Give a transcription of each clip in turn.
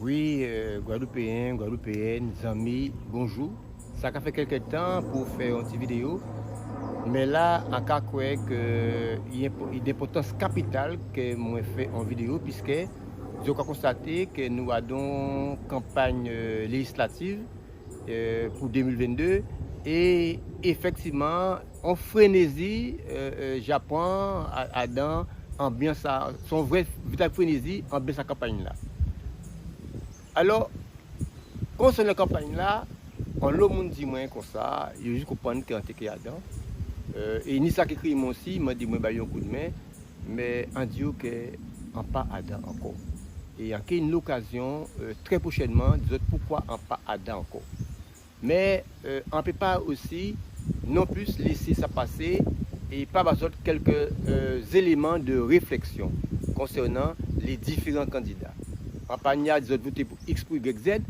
Oui, Guadeloupéens, Guadeloupéennes, amis, bonjour. Ça a fait quelques temps pour faire une petite vidéo, mais là, en cas que il y a une importance capitale que moi fait en vidéo, puisque je peux constater que nous avons une campagne législative pour 2022 et effectivement, en frénésie, Japon a dans ambiance, son vrai véritable frénésie ambiance la campagne là. Alors, concernant la campagne là, on le monde dit moins comme ça, il juste comprendre qu'il y a un truc dedans. Et ni ça qui écrit moi aussi, m'a dit moi bah un coup de main, mais on dit que on pas Adam encore. Et il y a une occasion très prochainement de dire pourquoi on pas Adam encore. Mais on ne peut pas aussi non plus laisser ça passer et pas besoin de quelques éléments de réflexion concernant les différents candidats. En panier, ils ont voté pour X pour Y, Z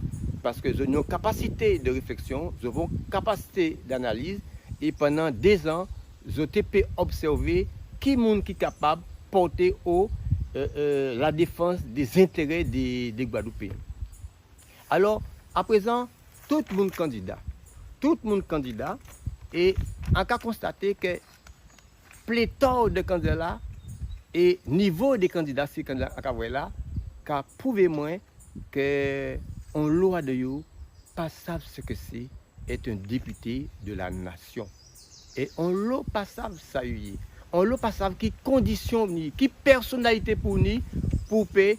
parce que ils ont une capacité de réflexion, ils ont une capacité d'analyse et pendant 2 ans, ils ont pu observer qui est capable de porter la défense des intérêts des Guadeloupéens. Alors, à présent, tout le monde candidat. Tout le monde candidat. Et on a constaté que pléthore de candidats là et niveau des candidats, ces candidats là, qu'a prouvé moins que on loi de you pas savent ce que c'est être un député de la nation. Et on l'a pas savent ça y est. On l'a pas savent qui conditions ni, qui personnalité pour ni pour payer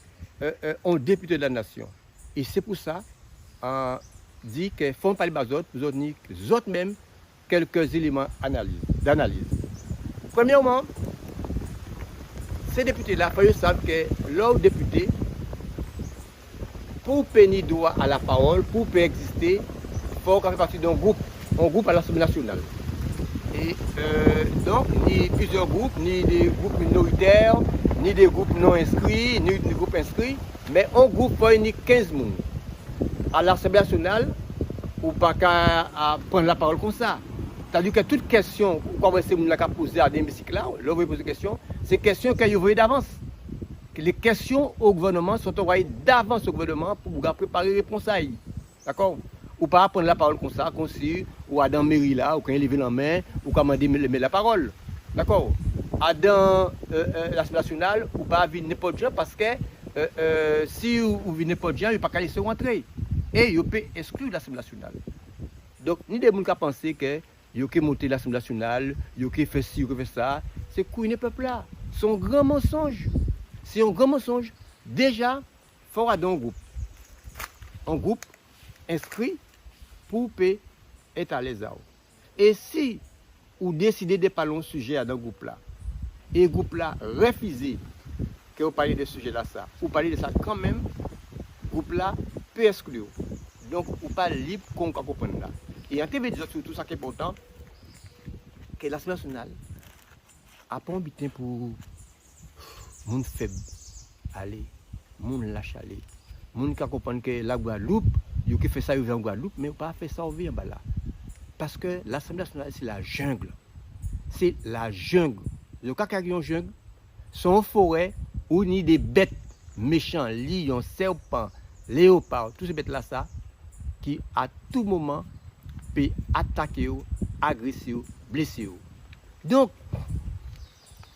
un député de la nation. Et c'est pour ça on dit qu'il faut parler des autres, les autres même quelques éléments d'analyse. Premièrement, ces députés-là, ils savent que leurs députés, pour payer droit à la parole, pour exister, il faut qu'on fasse partie d'un groupe à l'Assemblée nationale. Et donc, ni plusieurs groupes, ni des groupes minoritaires, ni des groupes non inscrits, ni des groupes inscrits, mais un groupe pour ni 15 personnes. À l'Assemblée nationale, ou pas qu'à prendre la parole comme ça. C'est-à-dire que toute question, comme c'est mon cas posé à l'hémicycle là, là vous posez question, c'est question que vous voyez d'avance. Les questions au gouvernement sont envoyées d'avance au gouvernement pour vous préparer réponse à eux. D'accord? Ou pas prendre la parole comme ça, comme si, ou à dans la mairie là, ou quand il lever la main, ou quand il met la parole. D'accord? À dans l'Assemblée nationale, ou pas venir n'importe qui parce que si vous venez n'importe qui, il ne peut pas laisser rentrer. Et il peut exclure l'Assemblée nationale. Donc, ni des gens qui pensent que il peut monter l'Assemblée nationale, il peut faire ci, il peut faire ça. C'est couille le peuple là. C'est un grand mensonge. C'est un grand mensonge. Déjà, il faut avoir un groupe. Un groupe inscrit pour être à l'aise. Et si vous décidez de parler d'un sujet dans ce groupe là, et le groupe là refuse que vous parlez de ce sujet là, vous parlez de ça quand même, le groupe là peut exclure. Donc, vous pas libre qu'on comprenne là. Et en TV, surtout ça qui est important, que l'Assemblée nationale a pas un butin pour les gens faibles aller, les gens lâche aller, les gens qui comprennent que la Guadeloupe, ils qui fait ça en Guadeloupe, mais ils pas fait ça en bas là. Parce que l'Assemblée nationale, c'est la jungle. C'est la jungle. Le cas qu'il y a une jungle, c'est une forêt où il y a des bêtes méchants, lions, serpents, léopards, tous ces bêtes là, ça, qui à tout moment peut attaquer, agresser, blesser. Donc,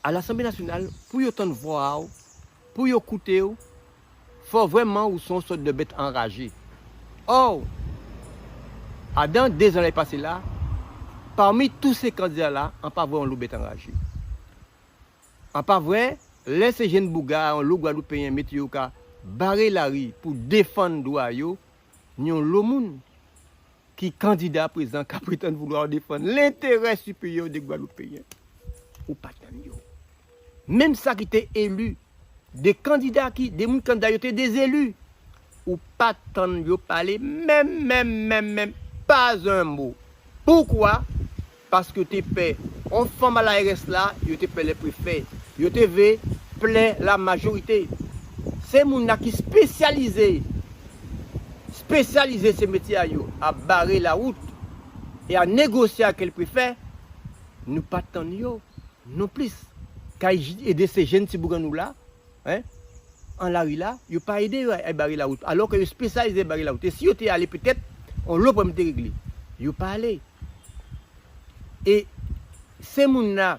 à l'Assemblée nationale, pour y entendre voir, pour y écouter, il faut vraiment où sont sortes de bêtes enragées. Or, dans 2 ans passés là, parmi tous ces candidats-là, on pas voir un loup bête enragé. On pas vrai, laissez jeunes bouga, un loup guadeloupéen, météo, barrer la rue pour défendre le droit, nous avons monde qui candidat présent qui prétend vouloir défendre l'intérêt supérieur des Guadeloupéens. Ou pas tant. Même ça qui était élu, des candidats des candidats étaient des élus. Ou pas tant de parler, même, pas un mot. Pourquoi? Parce que tu payes, on femme à l'ARS là, tu payes les préfets, tu te plaît la majorité. C'est mon qui spécialisé ces métiers à barrer la route et à négocier avec le préfet, nous pas tant non plus. Quand aider ces jeunes Tibouganou là, hein, en la rue là, ils n'ont pas aidé à barrer la route. Alors que ils spécialisent à barrer la route. Et si ils étaient allés peut-être, on l'a pas réglé. Ils n'ont pas allé. Et ces gens-là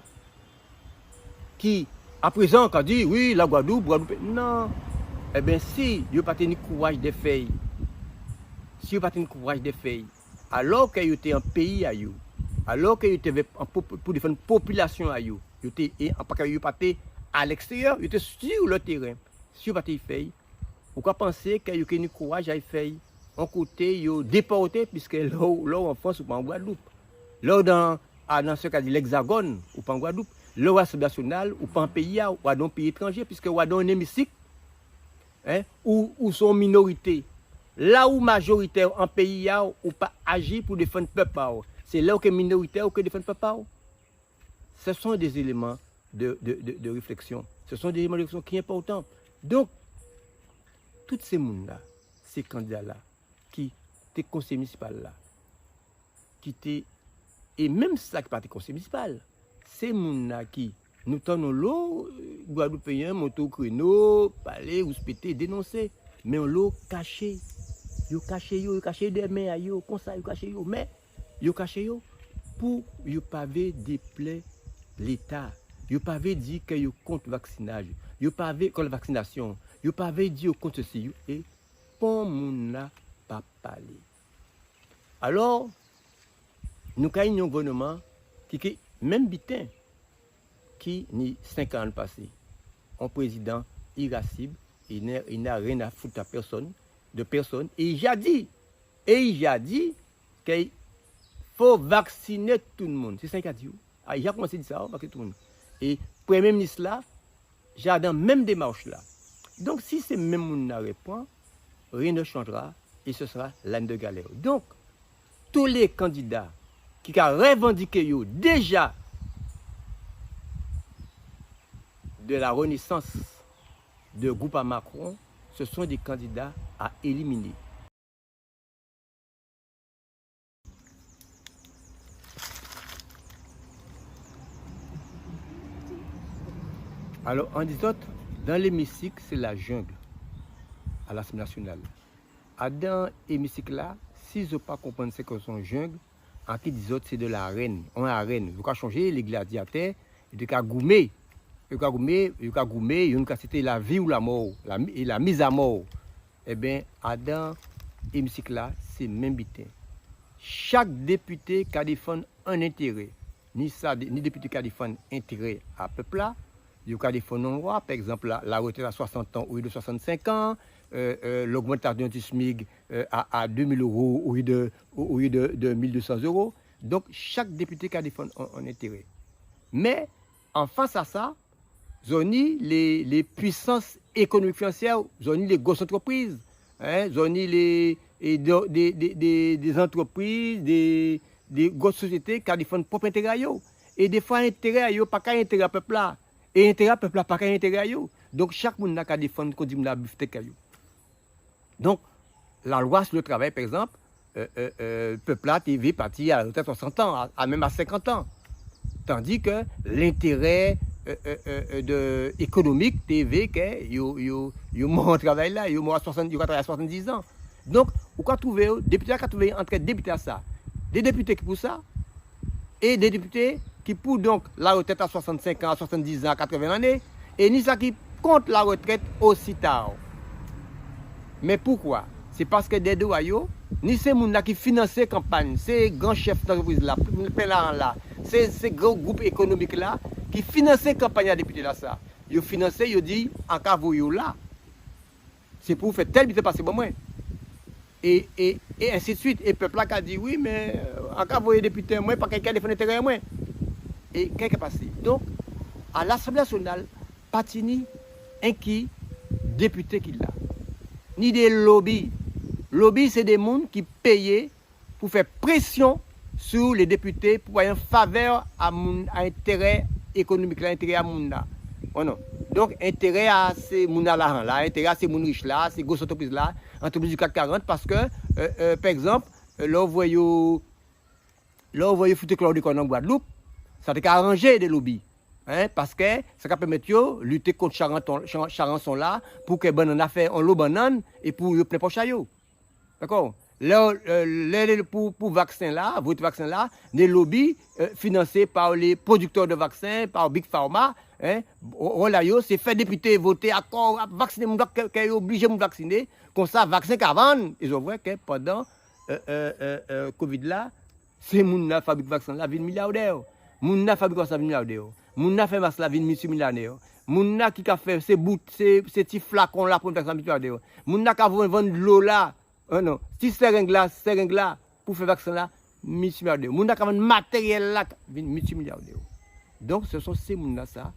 qui, à présent, quand dit oui, la Guadeloupe, non. Eh bien, si ils n'ont pas tenu courage des faits, si ils n'ont pas tenu courage des faits, alors qu'ils étaient en pays à eux, alors qu'ils étaient pour défendre la population à eux, ils étaient à l'extérieur, ils étaient sur le terrain. Si ils n'ont pas fait, pourquoi penser qu'ils ont tenu courage à faire un côté, ils ont déporté, puisque là en France ou pas en Guadeloupe. Là dans ce cas de l'Hexagone ou pas en Guadeloupe, là où l'Assemblée nationale ou pas en pays ou dans un pays étranger, puisque ou dans un hémicycle, ou sont minorités. Là où majoritaire en pays ou pas agir pour défendre le peuple, c'est là où est minoritaire ou que défendre le peuple. Ce sont des éléments de réflexion. Ce sont des éléments de réflexion qui sont importants. Donc, tous ces gens-là, ces candidats-là, qui étaient conseillers municipaux là, qui étaient, et même ça qui n'est pas conseiller municipal, ces gens-là qui nous tenons l'eau, Guadeloupéens, moto créneau, parler, ou se péter, dénoncer, mais on l'a caché. Ils caché des mains à eux, comme ça, ils caché eux, mais ils caché eux pour ne pas déplaire l'État. Ils ne pas dire qu'ils sont contre le vaccinage, ils ne pas contre la vaccination, ils ne pas dire contre ceci, et pour n'a pas parlé. Alors, nous avons un gouvernement qui est même bitin, qui ni 5 ans passé, un président irascible, il n'a rien à foutre à personne, et il a dit qu'il faut vacciner tout le monde. C'est ça qu'il a dit. Il a commencé à dire ça, vacciner tout le monde. Et le Premier ministre là, j'ai dans la même démarche là. Donc si c'est même monde qui répond, rien ne changera et ce sera l'âne de galère. Donc, tous les candidats qui ont revendiqué déjà de la renaissance de groupe à Macron, ce sont des candidats à éliminer. Alors, en disant, dans l'hémicycle, c'est la jungle à l'Assemblée nationale. Dans l'hémicycle là, s'ils n'ont pas compris ce que c'est une jungle, en qui disent c'est de l'arène. On a l'arène. Vous pouvez changer les gladiateurs, ils ont goumé. Ils ont cité la vie ou la mort, la mise à mort. Eh bien, dans l'hémicycle là, c'est même bitin. Chaque député qui défend un intérêt, ni député qui défend un intérêt à peuple là, il y a des fonds non lois, par exemple la retraite à 60 ans au lieu de 65 ans, l'augmentation du SMIC à 2 000 euros au lieu de 1 200 euros. Donc, chaque député qui a défendu un intérêt. Mais, en face à ça, les puissances économiques financières, les grosses entreprises, des entreprises, des grosses sociétés qui défendent propre intérêt. Et des fois, intérêt, pas qu'un intérêt à peuple là. Et l'intérêt peuple n'a pas qu'un intérêt à eux. Donc chaque monde n'a qu'à défendre qu'on dit la bifteck à eux. Donc la loi sur le travail, par exemple, peuple a TV parti à la retraite à 60 ans, même à 50 ans. Tandis que l'intérêt économique TV, ils mort au travail là, ils mort à 70 ans. Donc, vous pouvez trouver, députés qui trouvé entre députés à ça, des députés qui pour ça, et des députés qui pour donc la retraite à 65 ans, à 70 ans, à 80 années, et ni ça qui compte la retraite aussi tard. Mais pourquoi? C'est parce que des deux ni ces gens qui financent la campagne, ces grands chefs d'entreprise là, ces grands groupes économiques là, qui financent la campagne à députés là, ça. Ils financent, ils disent, en cas vous là, c'est pour faire tel but passer pour moi. Et ainsi de suite. Et le peuple là qui a dit, oui, mais en cas vous député, moi, pas quelqu'un défend l'intérêt moi. Et qu'est-ce qui est passé? Donc, à l'Assemblée nationale, Patini, un qui député qu'il a. Ni des lobbies. Lobby, c'est des gens qui payent pour faire pression sur les députés pour avoir une faveur à l'intérêt économique, à l'intérêt à mon là. Oh non. Donc, intérêt à ces gens là, intérêt à ces gens riches là, ces grosses entreprises là, entreprises du CAC 40, parce que, par exemple, là, vous voyez foutre Claude en Guadeloupe, ça a arrangé des lobbies. Hein, parce que ça permet de lutter contre charançon là pour que banane fait en l'eau banane et pour plein poche yo. D'accord? Pour vaccin là, votre vaccin là, des lobbies financés par les producteurs de vaccins, par Big Pharma, hein, c'est fait député voter accord vacciner mon est obligé de vacciner comme ça vaccin qu'avant ils ont vu que pendant Covid là, c'est moun na fabrique vaccin là vinn milliardaire. Moun na fabrique vaccin milliardaire. Moun na fait vaccin là vinn multimillionnaire. Moun na qui a fait ces petits flacons là pour vaccin milliardaire. Moun na qui a vendre l'eau là. Non, si seringue là, pour faire vaccin là, multimilliardaire. Moun n'a qu'à vendre matériel là, multimilliardaire. Donc, ce sont ces moun ça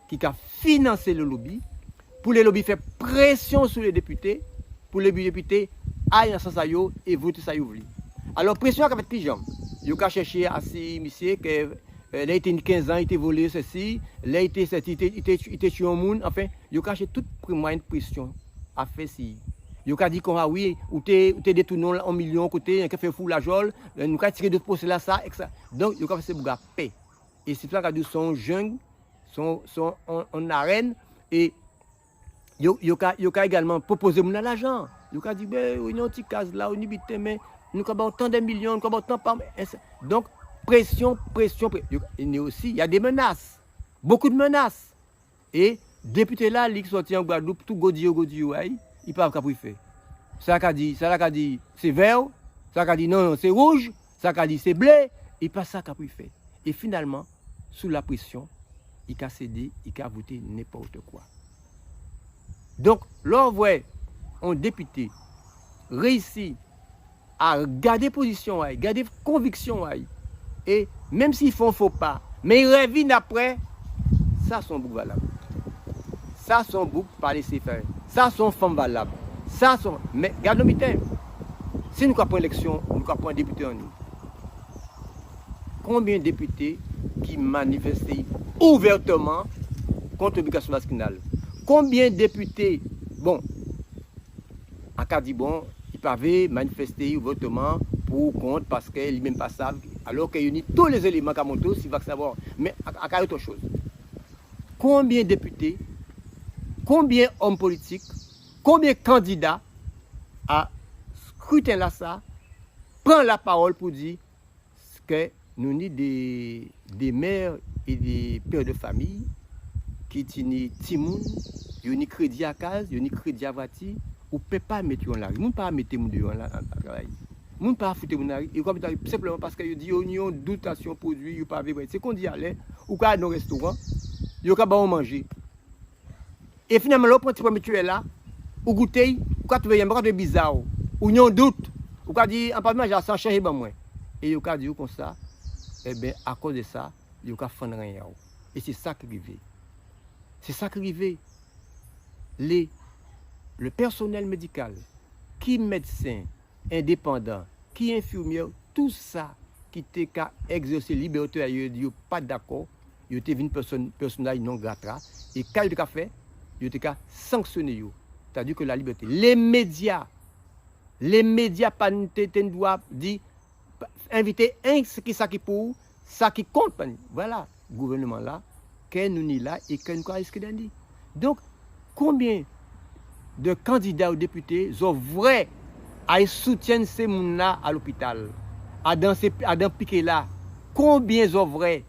qui ont financé le lobby, pour les lobbies faire pression sur les députés, pour les députés aillent dans ce sens et voter ça ouvri. Alors, pression a fait pijam. Ils ont cherché à ces messieurs que là, il était 15 ans, il était volé ceci, là, il était tué un monde, enfin, ils ont cherché toute moyen de pression à faire ci. Yo ka dit qu'on a oui ou t'es détourné en millions côté qui fait fou la jole nous ka tirer de poste là ça et ça donc yo ka fait bouga paix et c'est ça qu'a dit son jungle sont en arène et yo ka également proposer mon l'argent yo ka dit ben on a un petit case là on habite mais nous ka ba tant de millions nous ka ba tant pas donc pression et aussi il y a des menaces beaucoup de menaces et député là qui sorti en Guadeloupe tout godio il pas capable faire. Ça qu'a dit c'est vert, ça qu'a dit non c'est rouge, ça qu'a dit c'est bleu, il pas ça capable faire. Et finalement sous la pression, il a cédé, il a voté n'importe quoi. Donc là on voit un député réussit à garder position, garder conviction et même s'ils font faux pas, mais ils reviennent après, ça son bouc valable. Ça son bouc par laisser faire. Ça sont femmes valables. Ça sont. Mais regardons bien. Si nous avons une élection, nous avons un député en nous. Combien de députés qui manifestent ouvertement contre l'obligation vaccinale? Combien de députés, bon, en cas dit bon, ils peuvent manifester ouvertement pour ou contre parce qu'ils ne même pas savent, alors qu'ils ont tous les éléments qui montent s'ils veulent savoir. Mais à cas autre chose. Combien de députés? Combien d'hommes politiques, combien de candidats à scrutin là ça prend la parole pour dire que nous avons des mères et des pères de famille qui ont timoun, ils ont crédit à case, ils ont crédit à voiture, ou ne peut pas mettre en la rue, ne pas mettre en la rue. Ne pas foutre en la rue, simplement parce qu'ils disent qu'ils ont une dotation produit, ils ne pas vivre. C'est qu'on dit aller, ou quand dans un restaurant, ils ont manger. Et finalement, l'autre petit premier tu es là, ou goûter, ou quand tu veux, il y a un peu bizarre, ou il y a un doute, ou quand tu dis, en parlant, j'ai changé, ben moi. Et il dit comme ça, eh bien, à cause de ça, il y a fait rien. Et c'est ça qui arrive. C'est ça qui arrive. Le personnel médical, qui est médecin, indépendant, qui est infirmière, tout ça qui t'a qu'à exercer liberté, il n'est pas d'accord, il était une personnage non grata, et quand il a fait, il était qu'à sanctionner. C'est-à-dire que la liberté. Les médias pas doivent dire, inviter un qui pour, ça qui compte. Voilà, le gouvernement là, que nous ni là et que nous risquons d'en dire. Donc, combien de candidats aux députés sont vrais à soutenir ces gens-là à l'hôpital, à dans piquer là? Combien sont vrais?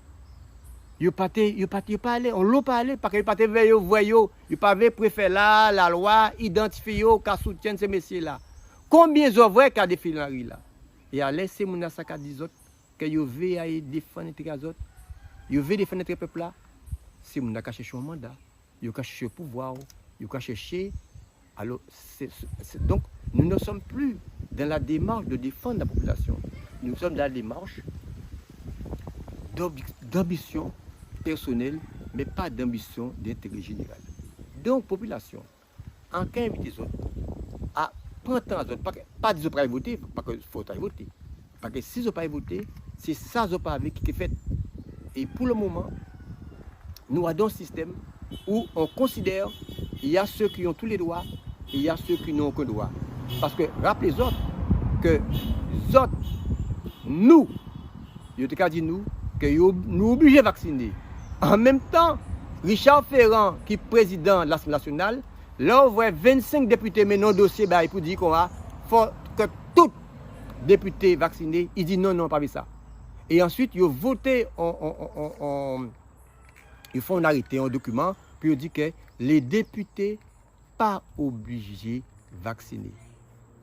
Ils ne sont pas allés, on ne l'a pas allé, parce qu'ils ne sont pas veillés, ils ne pas préférer la loi, identifier, qu'à soutenir ces messieurs-là. Combien sont vrais qu'à défiler la rue là? Et à laisser mon ça qu'à dire autres, que ils veulent défendre les autres, ils veulent défendre le peuple là, c'est mon qu'à chercher un mandat, ils ont chercher le pouvoir, ils ont chercher. Alors, donc, nous ne sommes plus dans la démarche de défendre la population. Nous sommes dans la démarche d'ambition personnelle, mais pas d'ambition d'intérêt général. Donc, population, en cas invite les autres à prendre temps les autres, pas des autres à voter, parce qu'il faut voter. Parce que si ils n'ont pas voté, c'est ça qu'ils n'ont pas avec qui est fait. Et pour le moment, nous avons un système où on considère qu'il y a ceux qui ont tous les droits et il y a ceux qui n'ont aucun droit. Parce que rappelez les autres que les autres, nous, ils ont dit nous, que nous obligés de vacciner. En même temps, Richard Ferrand, qui est président de l'Assemblée nationale, là, on voit 25 députés mais non dossier pour dire qu'on a faut que tout député vacciné, il dit non, pas ça. Et ensuite, ils ont voté, ils font un arrêté, un document, puis ils disent que les députés pas obligés vacciner.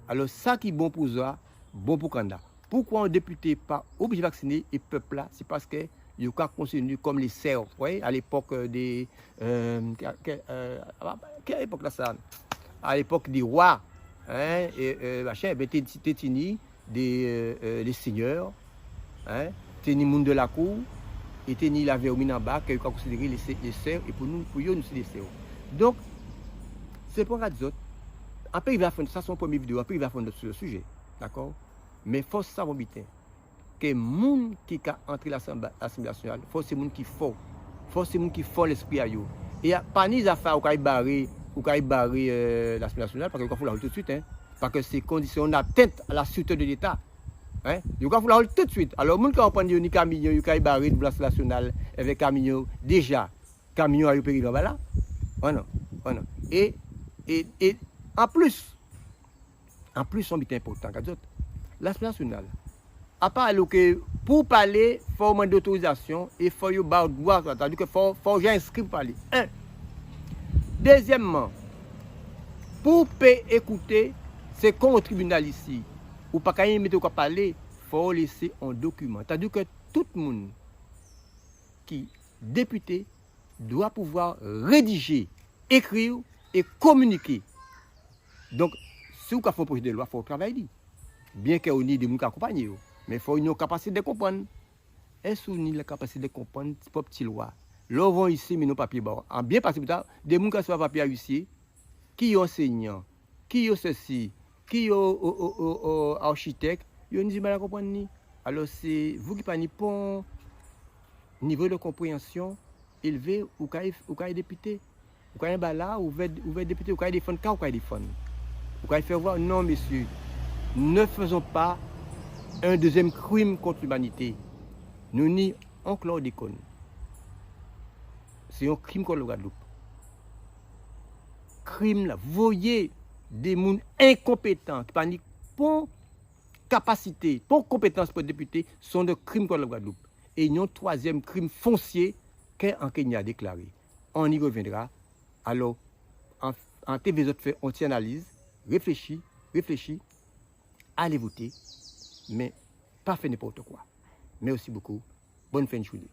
Alors ça qui est bon pour ça, bon pour Canada. Pourquoi un député pas obligé de vacciner et peuple là, c'est parce que il y a considéré comme les serfs, ouais, à l'époque des quelle époque là ça? À l'époque des rois, hein, et machin, ben t'es des seigneurs, hein, t'es ni monde de la cour, et t'es ni la vermine en bas, qui est considéré les serfs, et pour nous c'est des serfs. Donc c'est pour les autres. Après il va faire ça son premier vidéo, après il va faire sur le sujet, d'accord? Mais il faut savoir bien que les gens qui ont entré l'Assemblée nationale, il faut ces gens qui font. Il faut ces gens qui font l'esprit à eux. Et pas ni affaires où ils barrent l'Assemblée nationale, parce qu'il faut la rôle tout de suite. Hein, parce que c'est conditions d'atteinte à la sûreté de l'État. Hein, il faut la rôle tout de suite. Alors, les gens qui ont pris des camions, ils barrent de l'Assemblée nationale avec camions, déjà, camions à eux périr là. Oh non, oh non. Et en plus, on est important. L'Assemblée nationale, à part que pour parler, il faut demander d'autorisation et il faut avoir le droit, c'est-à-dire qu'il faut inscrire pour parler. Un. Deuxièmement, pour écouter, c'est comme au tribunal ici, ou pas quand mettre quoi parler, il faut laisser un document. C'est-à-dire que tout le monde qui est député doit pouvoir rédiger, écrire et communiquer. Donc, si vous faites un projet de loi, il faut travailler. Bien qu'il y ait des gens qui accompagnent, mais il faut une capacité de comprendre. Est-ce qu'on a la capacité de comprendre ces petites lois? Là, on va ici, mais nos papiers. En bien passé, des gens qui sont papiers ici, qui sont enseignants, qui sont ceci, qui sont architectes, ils ont du mal à comprendre. Alors, c'est vous qui n'avez pas un niveau de compréhension élevé ou qui êtes député. Ou qui êtes là, ou vous êtes député, ou qui êtes défendre, ou qui êtes défendre. Ou qui êtes faire voir, non, messieurs, ne faisons pas un deuxième crime contre l'humanité. Nous n'y en chlordécone. C'est un crime contre le Guadeloupe. Crime là, vous voyez des gens incompétents qui n'ont pas capacité, pas compétence pour être député, sont des crimes contre le Guadeloupe. Et il y a un troisième crime foncier qu'en Kenya a déclaré. On y reviendra. Alors, en TV, vous faites une analyse, réfléchis, allez voter, mais pas faire n'importe quoi. Merci beaucoup. Bonne fin de journée.